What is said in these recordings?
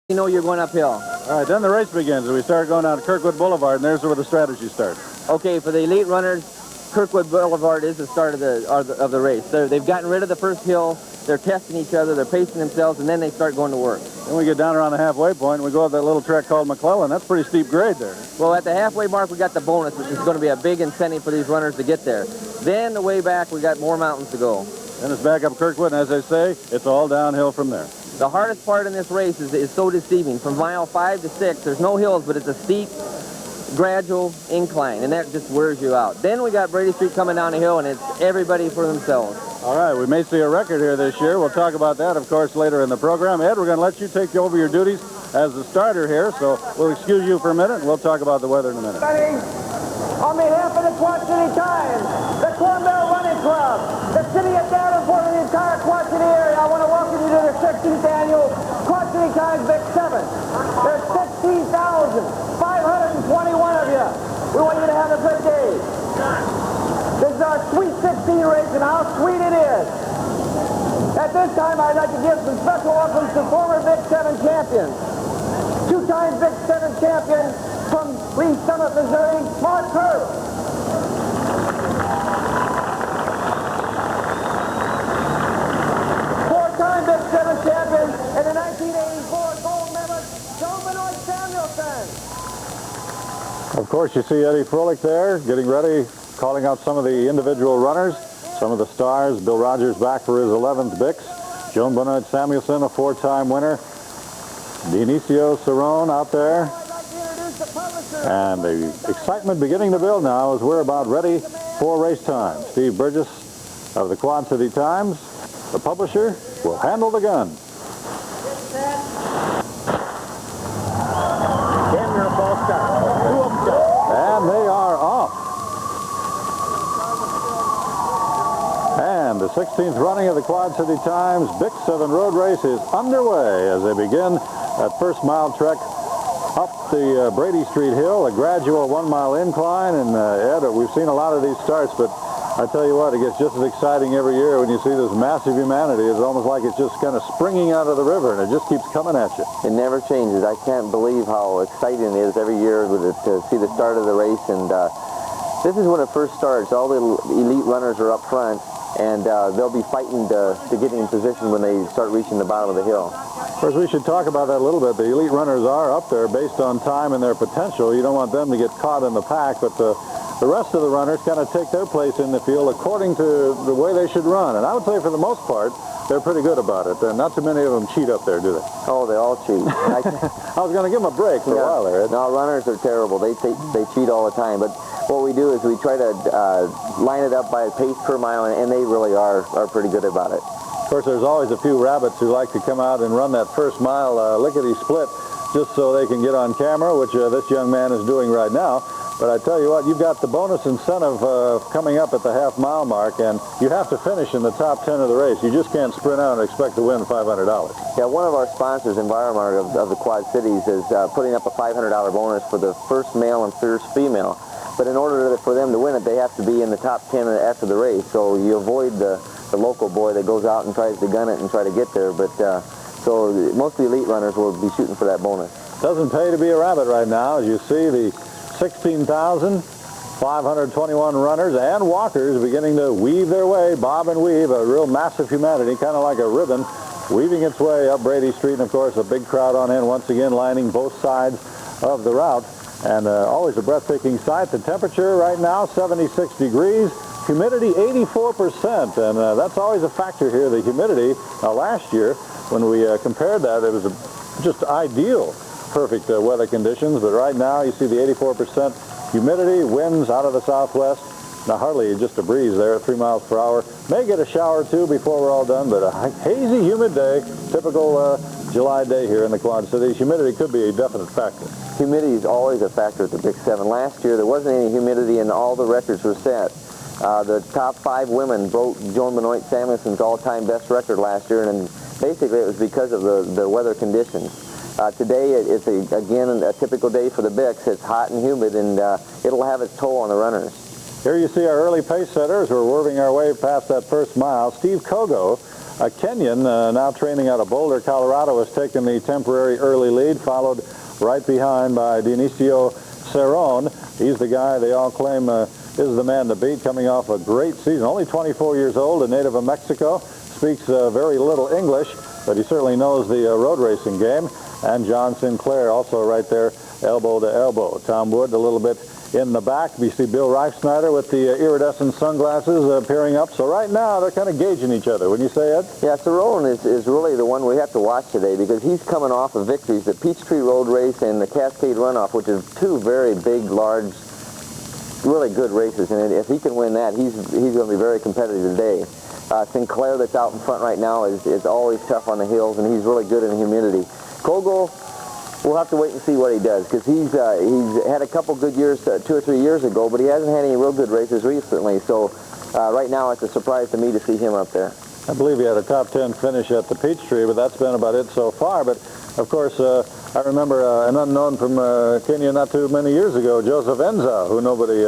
You know you're going uphill. All right, then the race begins. We start going down Kirkwood Boulevard, and there's where the strategy starts. Okay, for the elite runners, Kirkwood Boulevard is the start of the race. They've gotten rid of the first hill. They're testing each other. They're pacing themselves, and then they start going to work. Then we get down around the halfway point, and we go up that little track called McClellan. That's a pretty steep grade there. Well, at the halfway mark, we got the bonus, which is going to be a big incentive for these runners to get there. Then the way back, we got more mountains to go. Then it's back up Kirkwood, and as they say, it's all downhill from there. The hardest part in this race is so deceiving. From mile 5 to 6, there's no hills, but it's a steep, gradual incline, and that just wears you out. Then we got Brady Street coming down the hill, and it's everybody for themselves. All right, we may see a record here this year. We'll talk about that, of course, later in the program. Ed, we're going to let you take over your duties as the starter here, so we'll excuse you for a minute, and we'll talk about the weather in a minute. On behalf of the Quad City Times, the Cornbell Running Club, the city of Davenport, and the entire Quad City area, I want to welcome you to the 16th annual Quad City Times Big 7. There's 16,521 of you. We want you to have a good day. This is our Sweet 16 race, and how sweet it is. At this time, I'd like to give some special welcomes to former Big 7 champions. Two-time Big 7 champion from Lee Summit, Missouri, Mark Curp. Four-time Big 7 champion and the 1984 gold medalist, Benoit Samuelson. Of course, you see Eddie Froelich there, getting ready, calling out some of the individual runners, some of the stars. Bill Rodgers back for his 11th Bix. Joan Benoit Samuelson, a 4-time winner. Dionicio Cerón out there. And the excitement beginning to build now as we're about ready for race time. Steve Burgess of the Quad City Times, the publisher, will handle the gun. And they are off. And the 16th running of the Quad City Times Bix 7 road race is underway as they begin that first mile trek up the Brady Street Hill, a gradual 1-mile incline. And Ed, we've seen a lot of these starts, but I tell you what, it gets just as exciting every year when you see this massive humanity. It's almost like it's just kind of springing out of the river, and it just keeps coming at you. It never changes. I can't believe how exciting it is every year to see the start of the race. And this is when it first starts. All the elite runners are up front, and they'll be fighting to get in position when they start reaching the bottom of the hill. Of course, we should talk about that a little bit. The elite runners are up there based on time and their potential. You don't want them to get caught in the pack, but the rest of the runners kind of take their place in the field according to the way they should run. And I would say for the most part, they're pretty good about it. Not too many of them cheat up there, do they? Oh, they all cheat. I was going to give them a break for a while there. No, runners are terrible. They cheat all the time. But what we do is we try to line it up by a pace per mile, and they really are pretty good about it. Of course, there's always a few rabbits who like to come out and run that first mile lickety-split just so they can get on camera, which this young man is doing right now. But I tell you what, you've got the bonus incentive coming up at the half-mile mark, and you have to finish in the top 10 of the race. You just can't sprint out and expect to win $500. Yeah, one of our sponsors, Enviromark of the Quad Cities, is putting up a $500 bonus for the first male and first female. But in order for them to win it, they have to be in the top 10 after the race. So you avoid the local boy that goes out and tries to gun it and try to get there. But so most of the elite runners will be shooting for that bonus. Doesn't pay to be a rabbit right now. As you see, the 16,521 runners and walkers beginning to weave their way, bob and weave, a real massive humanity, kind of like a ribbon, weaving its way up Brady Street. And, of course, a big crowd on in, once again lining both sides of the route. And always a breathtaking sight. The temperature right now, 76 degrees. Humidity, 84%. And that's always a factor here, the humidity. Last year, when we compared that, it was just ideal, perfect weather conditions. But right now, you see the 84% humidity, winds out of the southwest. Now, hardly just a breeze there at 3 miles per hour. May get a shower, too, before we're all done. But a hazy, humid day, typical July day here in the Quad Cities. Humidity could be a definite factor. Humidity is always a factor at the Big 7. Last year, there wasn't any humidity, and all the records were set. The top 5 women broke Joan Benoit Samuelson's all-time best record last year, and basically it was because of the weather conditions. Today, it's, again, a typical day for the Bix. It's hot and humid, and it'll have its toll on the runners. Here you see our early pace setters. We're whirling our way past that first mile. Steve Kogo A Kenyan, now training out of Boulder, Colorado, has taken the temporary early lead, followed right behind by Dionicio Cerón. He's the guy they all claim is the man to beat, coming off a great season. Only 24 years old, a native of Mexico, speaks very little English, but he certainly knows the road racing game. And Jon Sinclair also right there, elbow to elbow. Tom Wood a little bit in the back. You see Bill Reifsnynder with the iridescent sunglasses appearing up. So right now they're kind of gauging each other. Wouldn't you say, Ed? Yeah, Cerón is really the one we have to watch today because he's coming off of victories at Peachtree Road Race and the Cascade Runoff, which is two very big, large, really good races. And if he can win that, he's going to be very competitive today. Sinclair, that's out in front right now, is always tough on the hills, and he's really good in humidity. Kogo, we'll have to wait and see what he does because he's had a couple good years 2 or 3 years ago, but he hasn't had any real good races recently. So right now it's a surprise to me to see him up there. I believe he had a top 10 finish at the Peachtree, but that's been about it so far. But of course, I remember an unknown from Kenya not too many years ago, Joseph Enza, who nobody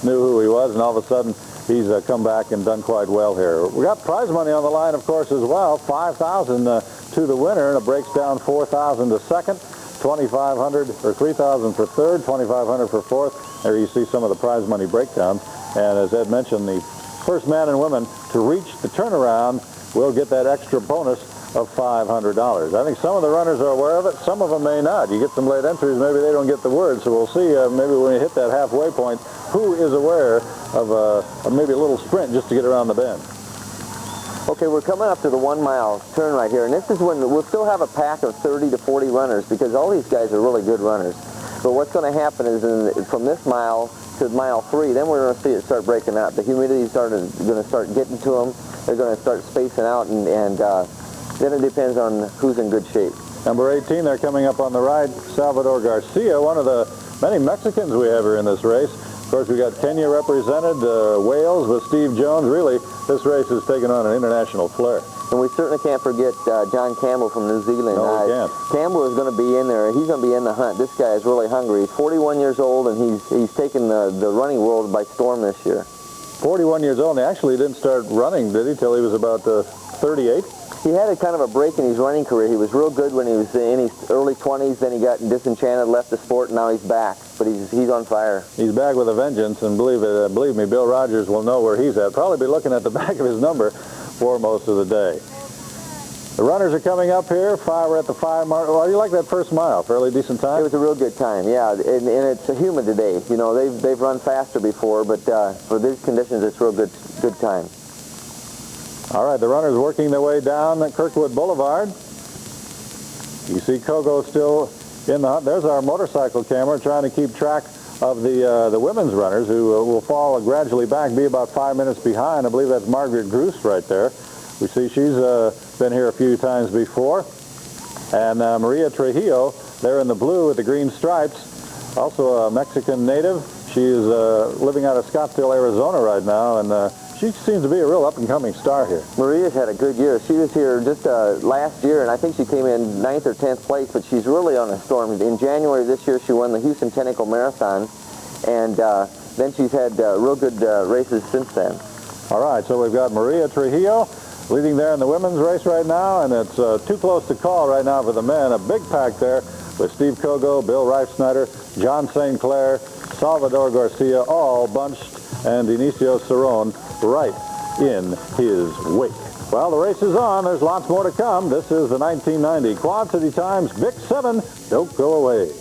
knew who he was, and all of a sudden he's come back and done quite well here. We got prize money on the line, of course, as well. $5,000 to the winner, and it breaks down $4,000 to second, $2,500 or $3,000 for third, $2,500 for fourth. There you see some of the prize money breakdowns. And as Ed mentioned, the first man and woman to reach the turnaround will get that extra bonus of $500. I think some of the runners are aware of it. Some of them may not. You get some late entries, maybe they don't get the word. So we'll see maybe when we hit that halfway point, who is aware of maybe a little sprint just to get around the bend. Okay, we're coming up to the 1 mile turn right here, and this is when we'll still have a pack of 30 to 40 runners because all these guys are really good runners. But what's going to happen is from this mile to mile 3, then we're going to see it start breaking up. The humidity is going to start getting to them. They're going to start spacing out, and then it depends on who's in good shape. Number 18, they're coming up on the right, Salvador Garcia, one of the many Mexicans we have here in this race. Of course, we got Kenya represented, Wales with Steve Jones. Really, this race is taking on an international flair. And we certainly can't forget John Campbell from New Zealand. No, we can't. Campbell is going to be in there. He's going to be in the hunt. This guy is really hungry. He's 41 years old, and he's taken the running world by storm this year. 41 years old, and he actually didn't start running, did he, till he was about 38? He had a kind of a break in his running career. He was real good when he was in his early 20s. Then he got disenchanted, left the sport, and now he's back. But he's on fire. He's back with a vengeance, and believe me, Bill Rodgers will know where he's at. Probably be looking at the back of his number for most of the day. The runners are coming up here. We're at the 5 mark. Well, you like that first mile? Fairly decent time? It was a real good time, yeah. And it's humid today. You know, they've run faster before, but for these conditions, it's a real good time. All right, the runners working their way down Kirkwood Boulevard. You see Kogo still in the hunt. There's our motorcycle camera trying to keep track of the women's runners who will fall gradually back, be about 5 minutes behind. I believe that's Margaret Groos right there. We see she's been here a few times before. And Maria Trujillo, there in the blue with the green stripes, also a Mexican native. She is living out of Scottsdale, Arizona right now, and she seems to be a real up-and-coming star here. Maria's had a good year. She was here just last year, and I think she came in 9th or 10th place, but she's really on a storm. In January this year, she won the Houston Tentacle Marathon, and then she's had real good races since then. All right, so we've got Maria Trujillo leading there in the women's race right now, and it's too close to call right now for the men. A big pack there with Steve Kogo, Bill Reifsnynder, Jon Sinclair, Salvador Garcia, all bunched, and Dionicio Cerón right in his wake. Well, the race is on. There's lots more to come. This is the 1990 Quad City Times Big 7. Don't go away.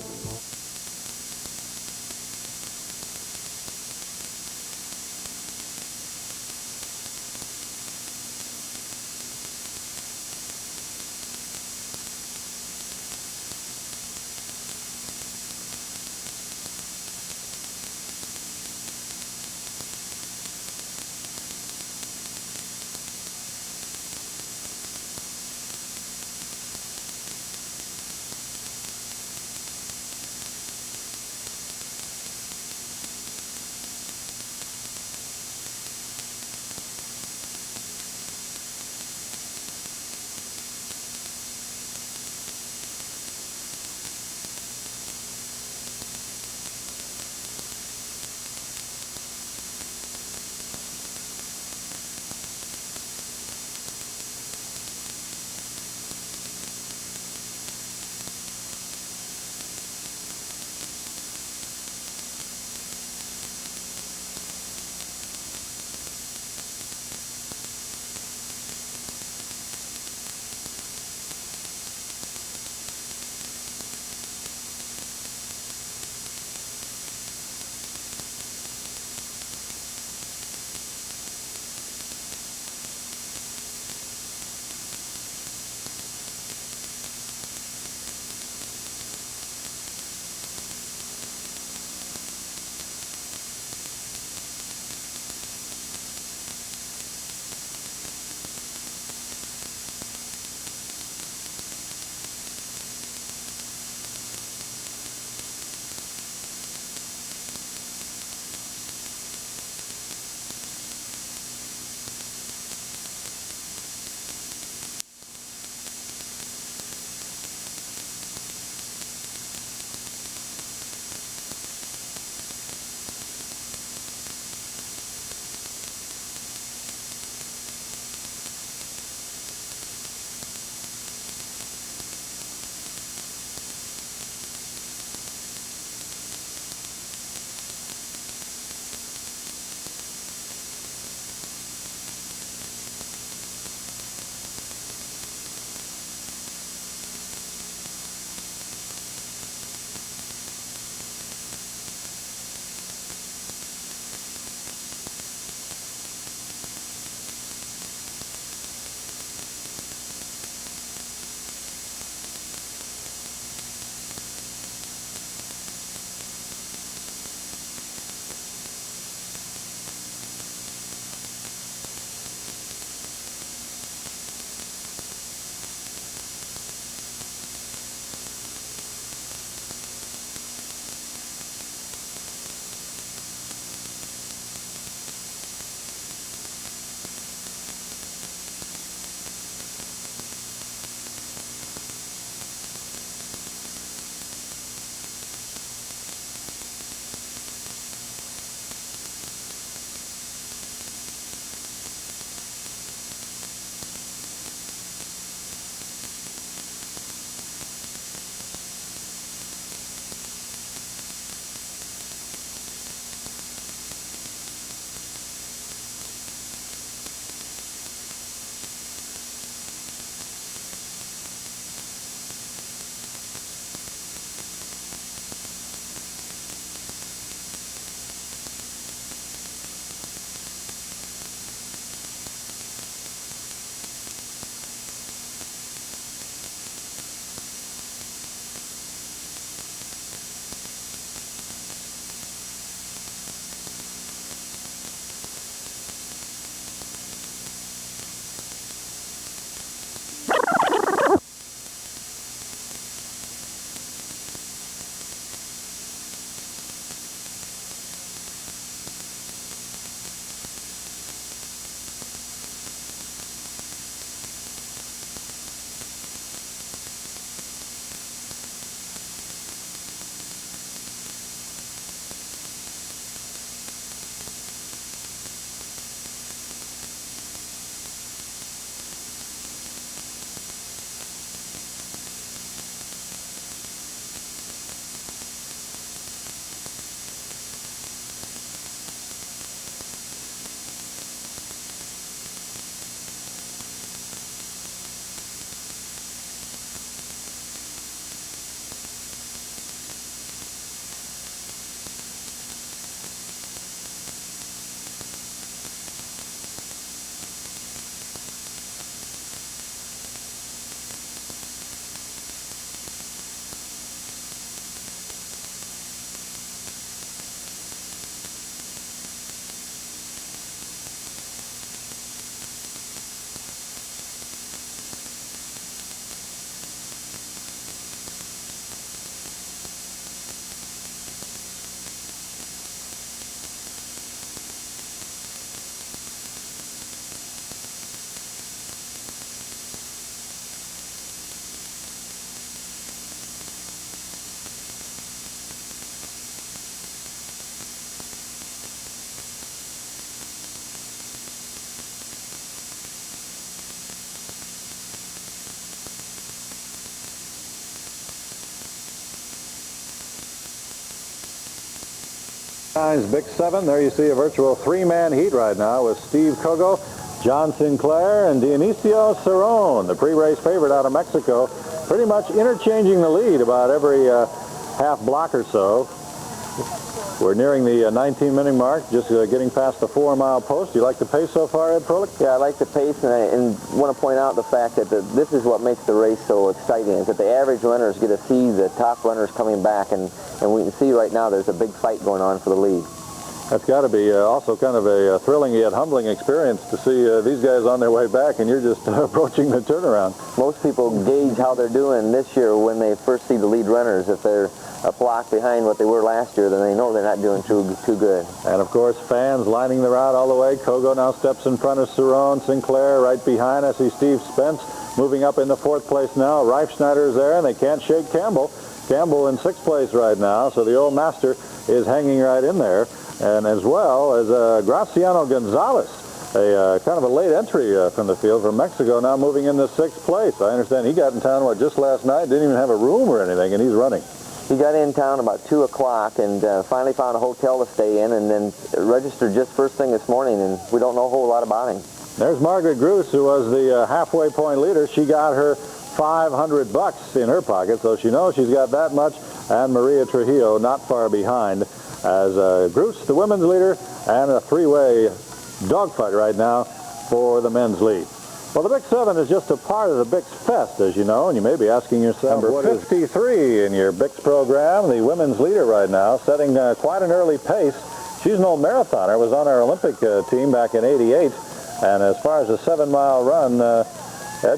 Big 7. There you see a virtual three-man heat right now with Steve Kogo, Jon Sinclair, and Dionicio Cerón, the pre-race favorite out of Mexico, pretty much interchanging the lead about every half block or so. We're nearing the 19-minute mark, just getting past the 4-mile post. You like the pace so far, Ed Froelich? Yeah, I like the pace, and want to point out the fact that this is what makes the race so exciting, is that the average runners get to see the top runners coming back, and we can see right now there's a big fight going on for the lead. That's got to be also kind of a thrilling yet humbling experience to see these guys on their way back, and you're just approaching the turnaround. Most people gauge how they're doing this year when they first see the lead runners. If they're a block behind what they were last year, then they know they're not doing too good. And of course, fans lining the route all the way. Kogo now steps in front of Cerón. Sinclair right behind. I see Steve Spence moving up in the 4th place now. Reifsnynder is there, and they can't shake Campbell. Campbell in 6th place right now, so the old master is hanging right in there. And as well as Graciano Gonzales, a kind of a late entry from the field from Mexico, now moving into 6th place. I understand he got in town, just last night, didn't even have a room or anything, and he's running. He got in town about 2 o'clock and finally found a hotel to stay in, and then registered just first thing this morning, and we don't know a whole lot about him. There's Margaret Groos, who was the halfway point leader. She got her $500 in her pocket, so she knows she's got that much, and Maria Trujillo not far behind as Groos, the women's leader, and a three-way dogfight right now for the men's lead. Well, the Big 7 is just a part of the Bix Fest, as you know, and you may be asking yourself, what is 53 in your Bix program, the women's leader right now, setting quite an early pace. She's an old marathoner, was on our Olympic team back in '88, and as far as a 7-mile run,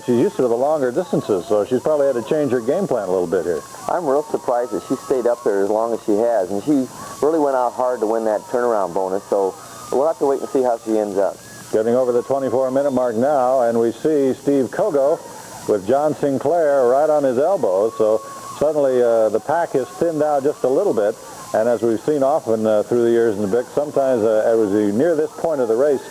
she's used to the longer distances, so she's probably had to change her game plan a little bit here. I'm real surprised that she stayed up there as long as she has, and she really went out hard to win that turnaround bonus, so we'll have to wait and see how she ends up. Getting over the 24-minute mark now, and we see Steve Kogo with Jon Sinclair right on his elbow, so suddenly the pack has thinned out just a little bit, and as we've seen often through the years in the Bix, sometimes as we near this point of the race,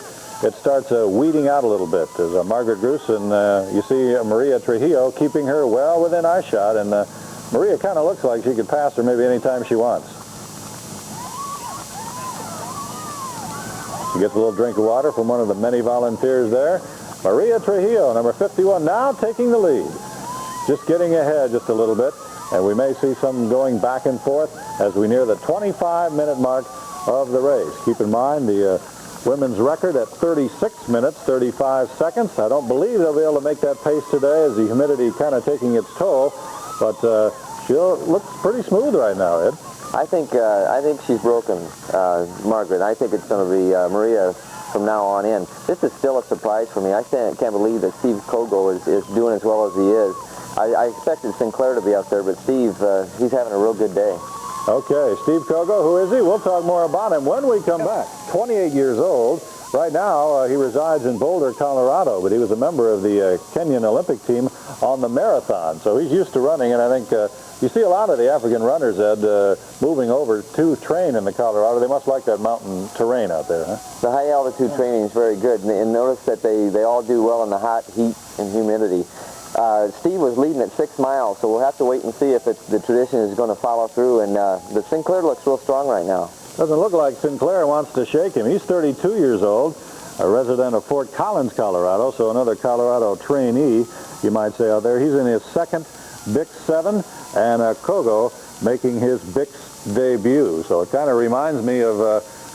it starts weeding out a little bit. There's Margaret Groos, and you see Maria Trujillo keeping her well within eyeshot, and Maria kind of looks like she could pass her maybe any time she wants. She gets a little drink of water from one of the many volunteers there. Maria Trujillo, number 51, now taking the lead. Just getting ahead just a little bit, and we may see some going back and forth as we near the 25-minute mark of the race. Keep in mind the women's record at 36 minutes, 35 seconds. I don't believe they'll be able to make that pace today as the humidity kind of taking its toll, but she looks pretty smooth right now, Ed. I think she's broken, Margaret. I think it's going to be Maria from now on in. This is still a surprise for me. I can't believe that Steve Kogo is doing as well as he is. I expected Sinclair to be up there, but Steve, he's having a real good day. Okay, Steve Kogo, who is he? We'll talk more about him when we come back. 28 years old. Right now, he resides in Boulder, Colorado, but he was a member of the Kenyan Olympic team on the marathon, so he's used to running, and I think you see a lot of the African runners, Ed, moving over to train in the Colorado. They must like that mountain terrain out there, huh? The high-altitude training is very good, and notice that they all do well in the hot heat and humidity. Steve was leading at 6 miles, so we'll have to wait and see if the tradition is going to follow through, and the Sinclair looks real strong right now. Doesn't look like Sinclair wants to shake him. He's 32 years old, a resident of Fort Collins, Colorado, so another Colorado trainee, you might say, out there. He's in his second Bix 7, and Kogo making his Bix debut. So it kind of reminds me of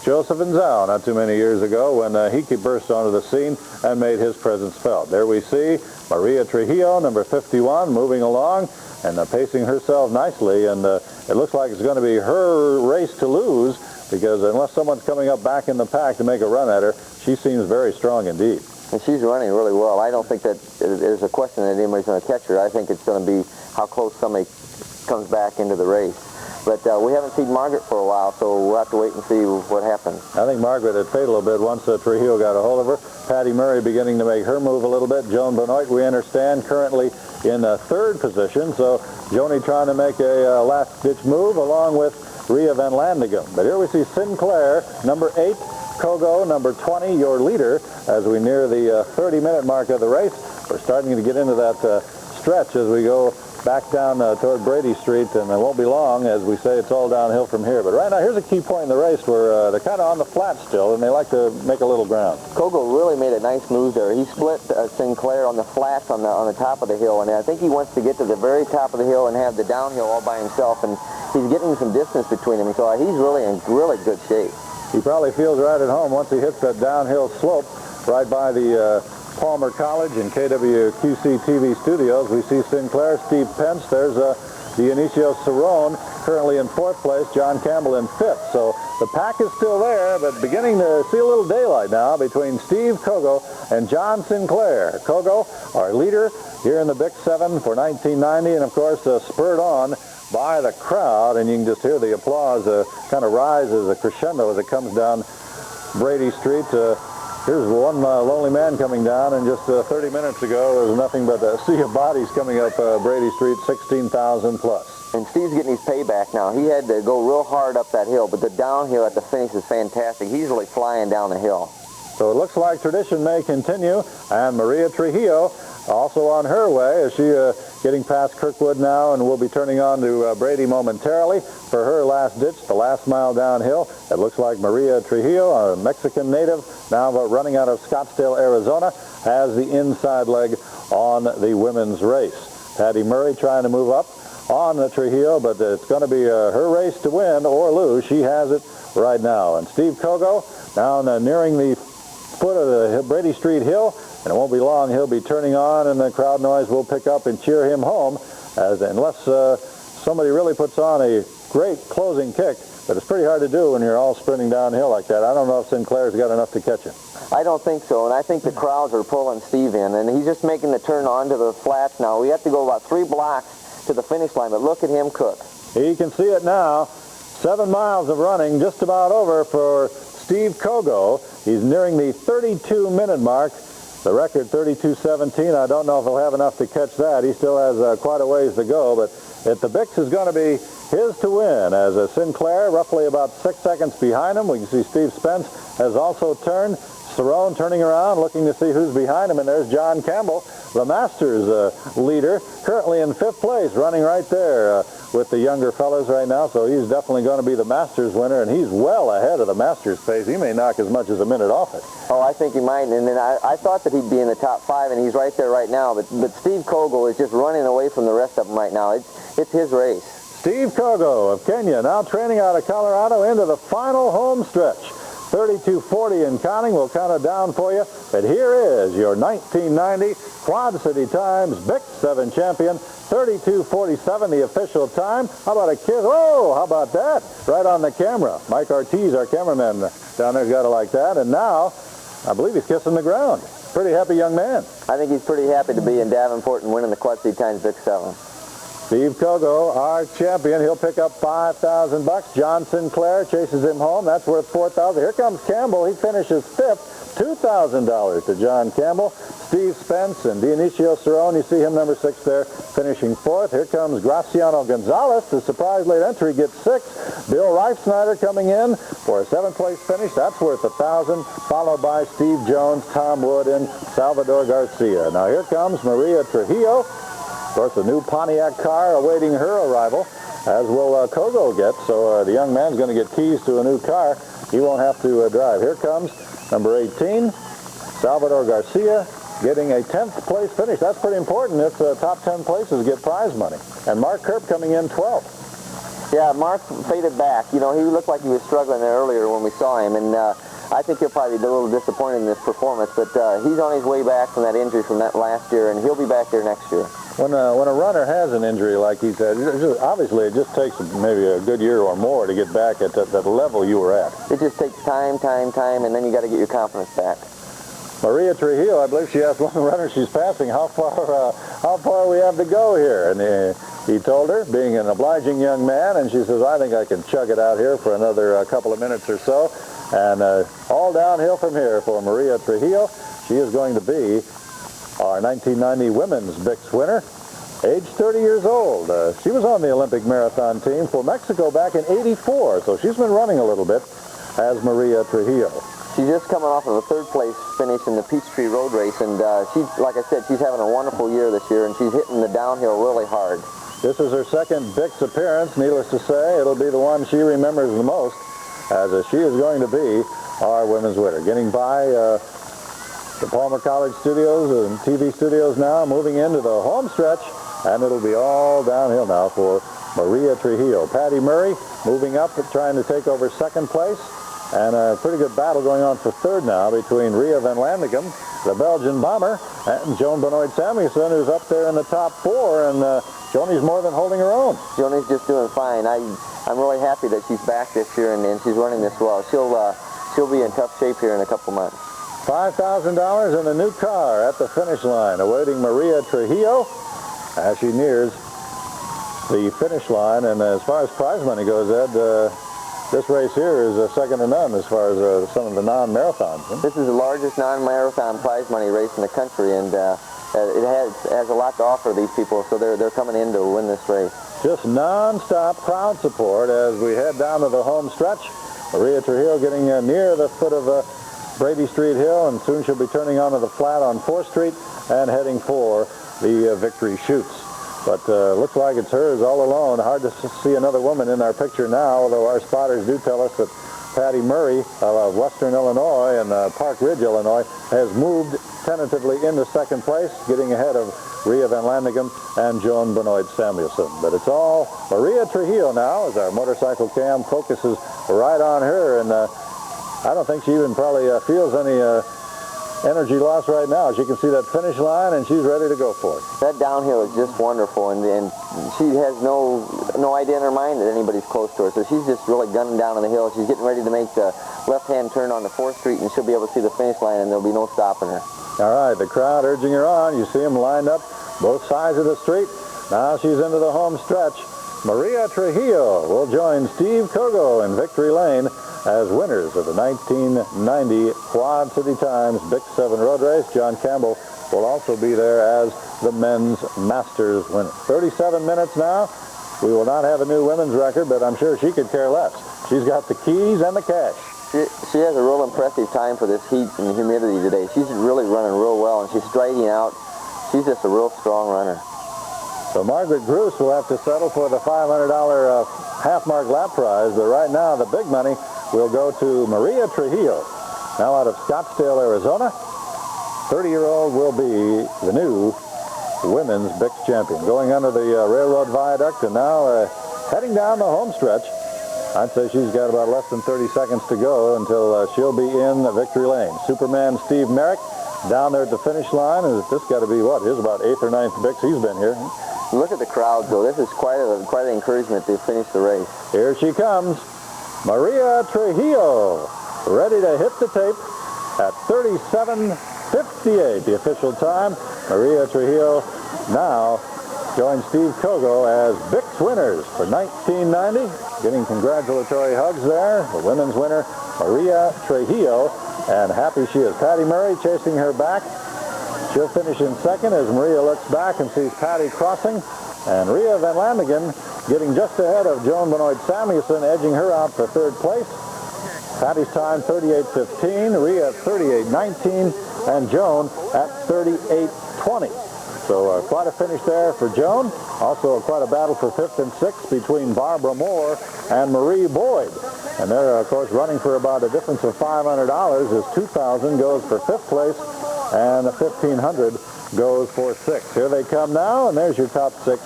Joseph Nzao not too many years ago when he burst onto the scene and made his presence felt. There we see Maria Trujillo, number 51, moving along and pacing herself nicely, and it looks like it's going to be her race to lose, because unless someone's coming up back in the pack to make a run at her, she seems very strong indeed. And she's running really well. I don't think that there's a question that anybody's going to catch her. I think it's going to be how close somebody comes back into the race. But we haven't seen Margaret for a while, so we'll have to wait and see what happens. I think Margaret had faded a little bit once Trujillo got a hold of her. Patty Murray beginning to make her move a little bit. Joan Benoit, we understand, currently in third position. So Joni trying to make a last-ditch move along with Ria Van Landeghem. But here we see Sinclair, number 8, Kogo, number 20, your leader, as we near the 30-minute mark of the race. We're starting to get into that stretch as we go back down toward Brady Street, and it won't be long, as we say, it's all downhill from here. But right now, here's a key point in the race where they're kind of on the flat still, and they like to make a little ground. Kogo really made a nice move there. He split Sinclair on the flats on the top of the hill, and I think he wants to get to the very top of the hill and have the downhill all by himself, and he's getting some distance between them, so he's really in really good shape. He probably feels right at home once he hits that downhill slope right by the Palmer College and KWQC TV studios. We see Sinclair, Steve Pence. There's Dionicio Cerón currently in 4th place, John Campbell in 5th. So the pack is still there, but beginning to see a little daylight now between Steve Kogo and Jon Sinclair. Kogo, our leader here in the Big 7 for 1990, and of course spurred on by the crowd, and you can just hear the applause kind of rise as a crescendo as it comes down Brady Street. Here's one lonely man coming down, and just 30 minutes ago there was nothing but a sea of bodies coming up Brady Street, 16,000 plus. And Steve's getting his payback now. He had to go real hard up that hill, but the downhill at the finish is fantastic. He's really flying down the hill. So it looks like tradition may continue, and Maria Trujillo also on her way as she getting past Kirkwood now, and will be turning on to Brady momentarily for her last ditch, the last mile downhill. It looks like Maria Trujillo, a Mexican native, now running out of Scottsdale, Arizona, has the inside leg on the women's race. Patty Murray trying to move up on the Trujillo, but it's going to be her race to win or lose. She has it right now. And Steve Kogo down nearing the foot of the Brady Street hill, and it won't be long. He'll be turning on, and the crowd noise will pick up and cheer him home, as unless somebody really puts on a great closing kick. But it's pretty hard to do when you're all sprinting downhill like that. I don't know if Sinclair's got enough to catch him. I don't think so, and I think the crowds are pulling Steve in, and he's just making the turn onto the flats now. We have to go about 3 blocks to the finish line, but look at him cook. He can see it now. 7 miles of running just about over for Steve Kogo. He's nearing the 32-minute mark. The record 32:17. I don't know if he'll have enough to catch that. He still has quite a ways to go, but the Bix is going to be his to win, as Sinclair roughly about 6 seconds behind him. We can see Steve Spence has also turned. Cerón turning around, looking to see who's behind him, and there's John Campbell, the Masters leader, currently in 5th place, running right there with the younger fellas right now, so he's definitely going to be the Masters winner, and he's well ahead of the Masters pace. He may knock as much as a minute off it. Oh, I think he might, and then I thought that he'd be in the top 5, and he's right there right now, but Steve Kogo is just running away from the rest of them right now. It's his race. Steve Kogo of Kenya now training out of Colorado into the final home stretch. 32:40 and counting. We'll count it down for you. But here is your 1990 Quad City Times Big 7 champion. 32:47, the official time. How about a kiss? Oh, how about that? Right on the camera. Mike Ortiz, our cameraman down there's got it like that. And now, I believe he's kissing the ground. Pretty happy young man. I think he's pretty happy to be in Davenport and winning the Quad City Times Big 7. Steve Kogo, our champion, he'll pick up $5,000. Jon Sinclair chases him home. That's worth $4,000. Here comes Campbell. He finishes 5th. $2,000 to John Campbell. Steve Spence and Dionicio Cerón, you see him number 6 there, finishing 4th. Here comes Graciano Gonzales. The surprise late entry gets 6th. Bill Reifsnynder coming in for a 7th place finish. That's worth $1,000, followed by Steve Jones, Tom Wood, and Salvador Garcia. Now here comes Maria Trujillo. Of course, a new Pontiac car awaiting her arrival, as will Kogo get. So the young man's going to get keys to a new car. He won't have to drive. Here comes number 18, Salvador Garcia, getting a 10th place finish. That's pretty important if the top 10 places get prize money. And Mark Curp coming in 12th. Yeah, Mark faded back. You know, he looked like he was struggling there earlier when we saw him, and I think he'll probably be a little disappointed in this performance, but he's on his way back from that injury from that last year, and he'll be back there next year. When a runner has an injury like he's had, obviously it just takes maybe a good year or more to get back at that level you were at. It just takes time, and then you got to get your confidence back. Maria Trujillo, I believe she asked one of the runners she's passing how far we have to go here, and he told her, being an obliging young man, and she says, I think I can chug it out here for another couple of minutes or so, and all downhill from here for Maria Trujillo. She is going to be our 1990 Women's Bix winner, age 30 years old. She was on the Olympic marathon team for Mexico back in '84, so she's been running a little bit as Maria Trujillo. She's just coming off of a 3rd place finish in the Peachtree Road Race, and she's, like I said, she's having a wonderful year this year, and she's hitting the downhill really hard. This is her second Bix appearance. Needless to say, it'll be the one she remembers the most, as she is going to be our women's winner. Getting by the Palmer College studios and TV studios now, moving into the home stretch, and it'll be all downhill now for Maria Trujillo. Patty Murray moving up, trying to take over second place, and a pretty good battle going on for third now between Ria Van Landeghem, the Belgian bomber, and Joan Benoit Samuelson, who's up there in the top four, and Joni's more than holding her own. Joni's just doing fine. I'm really happy that she's back this year and she's running this well. She'll be in tough shape here in a couple months. $5,000 in a new car at the finish line, awaiting Maria Trujillo as she nears the finish line. And as far as prize money goes, Ed, this race here is second to none as far as some of the non-marathons. Huh? This is the largest non-marathon prize money race in the country, and it has a lot to offer these people, so they're coming in to win this race. Just non-stop crowd support as we head down to the home stretch. Maria Trujillo getting near the foot of Brady Street Hill, and soon she'll be turning onto the flat on 4th Street and heading for the victory chutes. But looks like it's hers all alone. Hard to see another woman in our picture now, although our spotters do tell us that Patty Murray of Western Illinois and Park Ridge, Illinois, has moved tentatively into second place, getting ahead of Ria Van Landeghem and Joan Benoit Samuelson. But it's all Maria Trujillo now as our motorcycle cam focuses right on her, and I don't think she even probably feels any energy loss right now. She can see that finish line, and she's ready to go for it. That downhill is just wonderful, and she has no idea in her mind that anybody's close to her, so she's just really gunning down on the hill. She's getting ready to make the left-hand turn onto 4th Street, and she'll be able to see the finish line, and there'll be no stopping her. All right, the crowd urging her on. You see them lined up both sides of the street. Now she's into the home stretch. Maria Trujillo will join Steve Kogo in Victory Lane as winners of the 1990 Quad City Times Bix 7 Road Race. John Campbell will also be there as the men's Masters winner. 37 minutes now. We will not have a new women's record, but I'm sure she could care less. She's got the keys and the cash. She has a real impressive time for this heat and humidity today. She's really running real well, and she's striking out. She's just a real strong runner. So Margaret Groos will have to settle for the $500 half-mark lap prize, but right now the big money will go to Maria Trujillo, now out of Scottsdale, Arizona. 30-year-old will be the new women's Bix champion. Going under the railroad viaduct and now heading down the home stretch. I'd say she's got about less than 30 seconds to go until she'll be in the victory lane. Superman Steve Merrick down there at the finish line. And this got to be, what, here's about 8th or 9th Bix he's been here. Look at the crowd, though. This is quite an encouragement to finish the race. Here she comes, Maria Trujillo, ready to hit the tape at 37:58, the official time. Maria Trujillo now joins Steve Kogo as Bix winners for 1990. Getting congratulatory hugs there. The women's winner, Maria Trujillo, and happy she is. Patty Murray chasing her back. She'll finish in second as Maria looks back and sees Patty crossing. And Ria Van Landeghem getting just ahead of Joan Benoit Samuelson, edging her out for third place. Patty's time 38:15, Ria 38:19, and Joan at 38:20. So quite a finish there for Joan. Also quite a battle for 5th and 6th between Barbara Moore and Marie Boyd. And they're, of course, running for about a difference of $500 as $2,000 goes for 5th place and $1,500 goes for 6th. Here they come now, and there's your top 6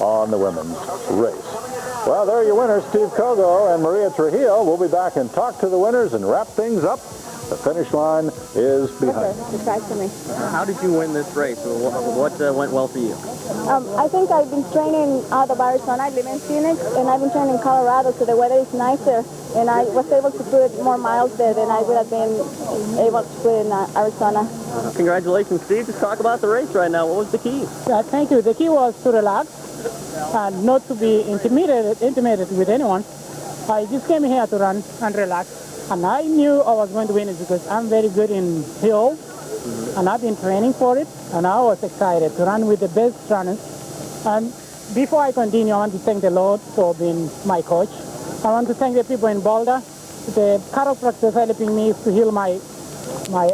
on the women's race. Well, there are your winners, Steve Kogo and Maria Trujillo. We'll be back and talk to the winners and wrap things up. The finish line is behind. Okay, surprise for me. How did you win this race? What went well for you? I think I've been training out of Arizona. I live in Phoenix, and I've been training in Colorado, so the weather is nicer. And I was able to put more miles there than I would have been able to put in Arizona. Congratulations, Steve. Just talk about the race right now. What was the key? Thank you. The key was to relax and not to be intimidated with anyone. I just came here to run and relax. And I knew I was going to win it because I'm very good in hills, and I've been training for it, and I was excited to run with the best runners. And before I continue, I want to thank the Lord for being my coach. I want to thank the people in Boulder, the chiropractors helping me to heal my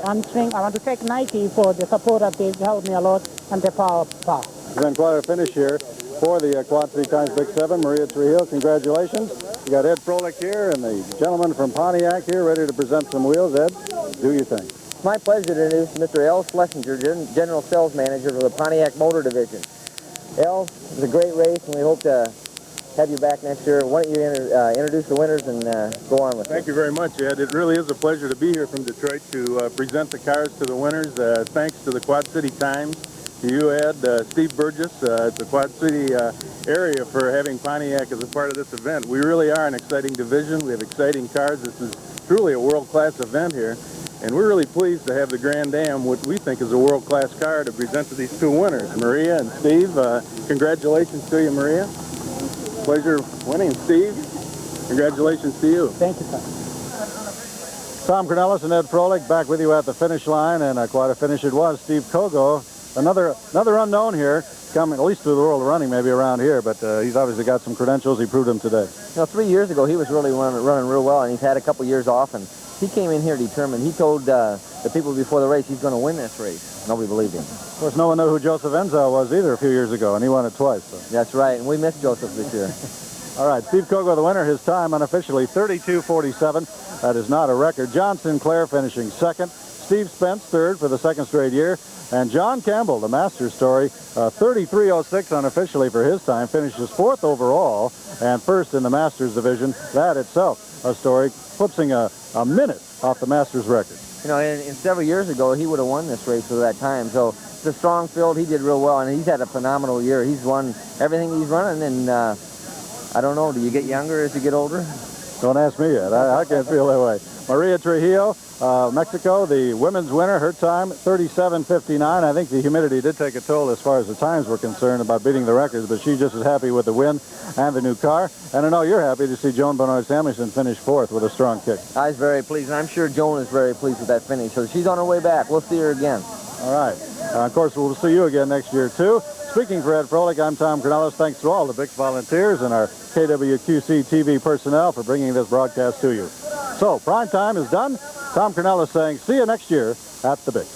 hamstring. I want to thank Nike for the support that they've helped me a lot, and the Power. It's been quite a finish here. for the Quad City Times Big 7. Maria Trujillo, congratulations. You got Ed Froelich here and the gentleman from Pontiac here ready to present some wheels. Ed, do your thing. It's my pleasure to introduce Mr. L. Schlesinger, General Sales Manager for the Pontiac Motor Division. L, it was a great race, and we hope to have you back next year. Why don't you introduce the winners and go on with it? Thank you very much, Ed. It really is a pleasure to be here from Detroit to present the cars to the winners. Thanks to the Quad City Times, to you, Ed, Steve Burgess, the Quad City area for having Pontiac as a part of this event. We really are an exciting division. We have exciting cars. This is truly a world-class event here. And we're really pleased to have the Grand Am, what we think is a world-class car, to present to these two winners, Maria and Steve. Congratulations to you, Maria. Pleasure winning. Steve, congratulations to you. Thank you, sir. Tom Cornelis and Ed Froelich back with you at the finish line, and quite a finish it was. Steve Kogo, another unknown here, coming at least through the world of running, maybe around here, but he's obviously got some credentials. He proved them today. You know, 3 years ago, he was really running real well, and he's had a couple years off, and he came in here determined. He told the people before the race he's going to win this race. Nobody believed him. Of course, no one knew who Joseph Enzo was either a few years ago, and he won it twice. So. That's right, and we missed Joseph this year. All right, Steve Kogo, the winner. His time unofficially 32:47. That is not a record. Jon Sinclair finishing second. Steve Spence third for the second straight year. And John Campbell, the Masters story, 33:06 unofficially for his time, finishes fourth overall and first in the Masters division. That itself a story, eclipsing a minute off the Masters record. You know, and several years ago, he would have won this race for that time. So it's a strong field. He did real well, and he's had a phenomenal year. He's won everything he's running, and I don't know, do you get younger as you get older? Don't ask me yet. I can't feel that way. Maria Trujillo, Mexico, the women's winner, her time 37:59. I think the humidity did take a toll as far as the times were concerned about beating the records, but she's just as happy with the win and the new car. And I know you're happy to see Joan Benoit Samuelson finish fourth with a strong kick. I was very pleased, and I'm sure Joan is very pleased with that finish. So she's on her way back. We'll see her again. All right. Of course, we'll see you again next year, too. Speaking for Ed Froelich, I'm Tom Cornelis. Thanks to all the BIX volunteers and our KWQC TV personnel for bringing this broadcast to you. So, prime time is done. Tom Cornelis saying, see you next year at the BIX.